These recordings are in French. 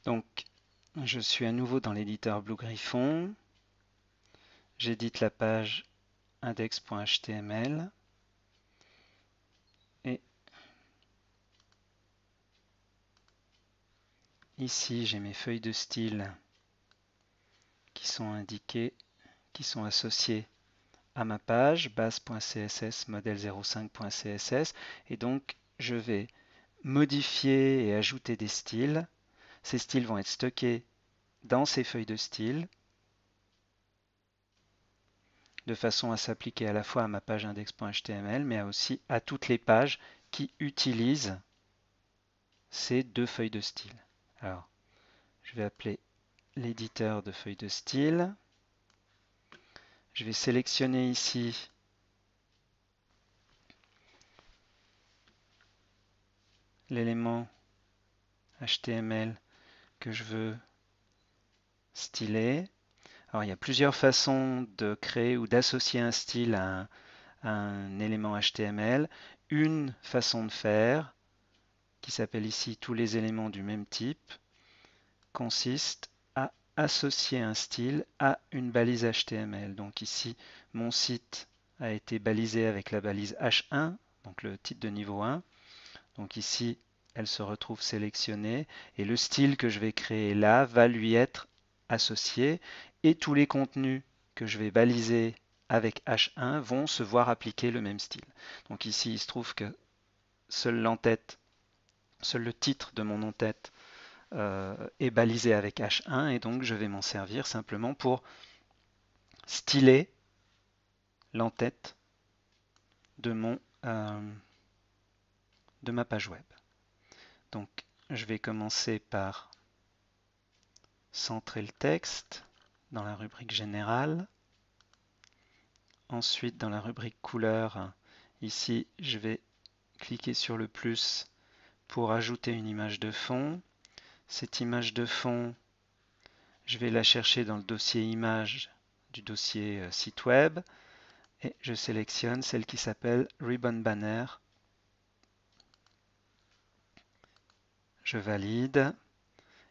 Donc, je suis à nouveau dans l'éditeur Blue Griffon. J'édite la page index.html et ici j'ai mes feuilles de style qui sont indiquées, qui sont associées à ma page base.css modèle05.css et donc je vais modifier et ajouter des styles. Ces styles vont être stockés dans ces feuilles de style de façon à s'appliquer à la fois à ma page index.html mais aussi à toutes les pages qui utilisent ces deux feuilles de style. Alors, je vais appeler l'éditeur de feuilles de style. Je vais sélectionner ici l'élément HTML que je veux styler. Alors, il y a plusieurs façons de créer ou d'associer un style à un élément HTML. Une façon de faire, qui s'appelle ici tous les éléments du même type, consiste à associer un style à une balise HTML. Donc ici, mon site a été balisé avec la balise H1, donc le titre de niveau 1. Donc ici, elle se retrouve sélectionnée et le style que je vais créer là va lui être associé et tous les contenus que je vais baliser avec H1 vont se voir appliquer le même style. Donc ici, il se trouve que seul l'entête, seul le titre de mon en-tête est balisé avec H1 et donc je vais m'en servir simplement pour styler l'entête de, de ma page web. Donc je vais commencer par centrer le texte dans la rubrique générale. Ensuite, dans la rubrique couleur, ici, je vais cliquer sur le plus pour ajouter une image de fond. Cette image de fond, je vais la chercher dans le dossier images du dossier site web et je sélectionne celle qui s'appelle Ribbon Banner. Je valide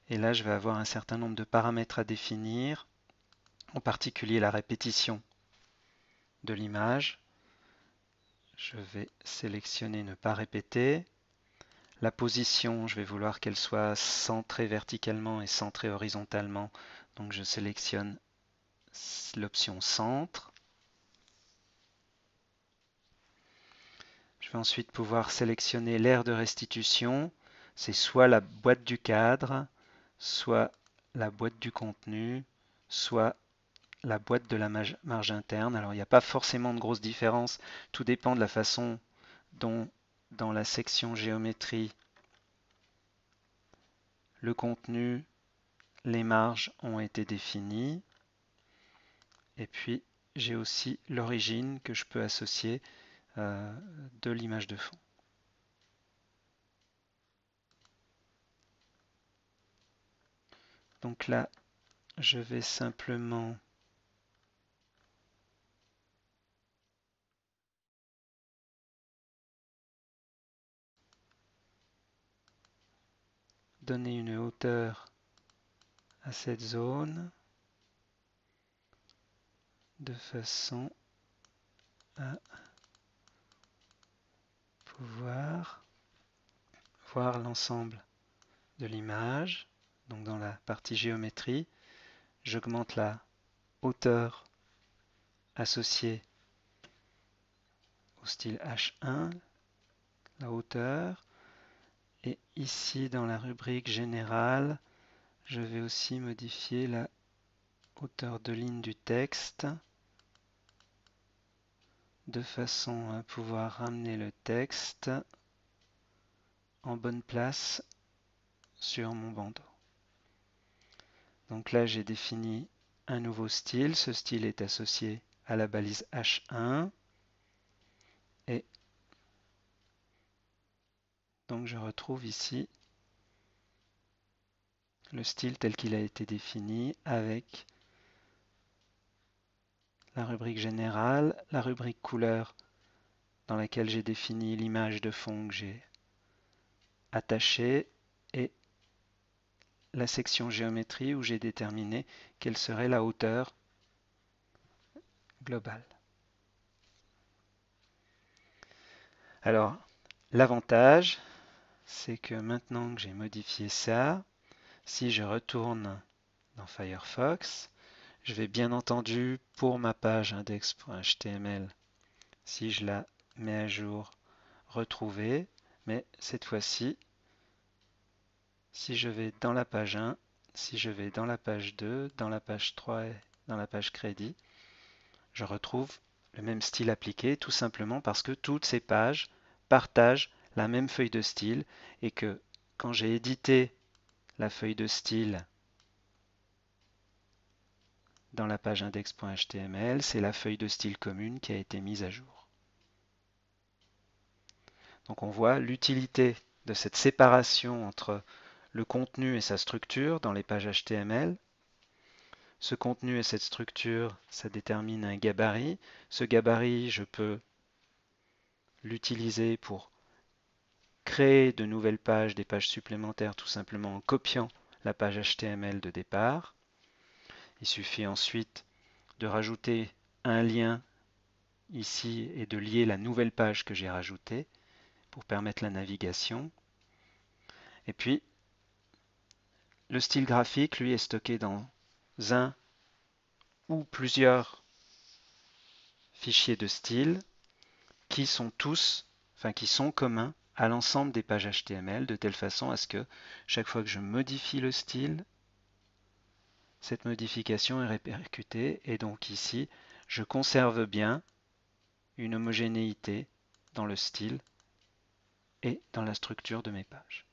et là, je vais avoir un certain nombre de paramètres à définir, en particulier la répétition de l'image. Je vais sélectionner ne pas répéter. La position, je vais vouloir qu'elle soit centrée verticalement et centrée horizontalement. Donc je sélectionne l'option centre. Je vais ensuite pouvoir sélectionner l'aire de restitution. C'est soit la boîte du cadre, soit la boîte du contenu, soit la boîte de la marge interne. Alors il n'y a pas forcément de grosses différences. Tout dépend de la façon dont dans la section géométrie, le contenu, les marges ont été définies. Et puis, j'ai aussi l'origine que je peux associer de l'image de fond. Donc là, je vais simplement donner une hauteur à cette zone de façon à pouvoir voir l'ensemble de l'image. Donc dans la partie géométrie, j'augmente la hauteur associée au style H1, la hauteur. Et ici, dans la rubrique générale, je vais aussi modifier la hauteur de ligne du texte de façon à pouvoir ramener le texte en bonne place sur mon bandeau. Donc là, j'ai défini un nouveau style. Ce style est associé à la balise H1. Et donc je retrouve ici le style tel qu'il a été défini avec la rubrique générale, la rubrique couleur dans laquelle j'ai défini l'image de fond que j'ai attachée et la section géométrie où j'ai déterminé quelle serait la hauteur globale. Alors, l'avantage, c'est que maintenant que j'ai modifié ça, si je retourne dans Firefox, je vais bien entendu, pour ma page index.html, si je la mets à jour, retrouver, mais cette fois-ci, si je vais dans la page 1, si je vais dans la page 2, dans la page 3 et dans la page crédit, je retrouve le même style appliqué, tout simplement parce que toutes ces pages partagent la même feuille de style et que quand j'ai édité la feuille de style dans la page index.html, c'est la feuille de style commune qui a été mise à jour. Donc on voit l'utilité de cette séparation entre le contenu et sa structure dans les pages HTML. Ce contenu et cette structure, ça détermine un gabarit. Ce gabarit, je peux l'utiliser pour créer de nouvelles pages, des pages supplémentaires, tout simplement en copiant la page HTML de départ. Il suffit ensuite de rajouter un lien ici et de lier la nouvelle page que j'ai rajoutée pour permettre la navigation. Et puis, le style graphique, lui, est stocké dans un ou plusieurs fichiers de style qui sont qui sont communs à l'ensemble des pages HTML, de telle façon à ce que chaque fois que je modifie le style, cette modification est répercutée et donc ici, je conserve bien une homogénéité dans le style et dans la structure de mes pages.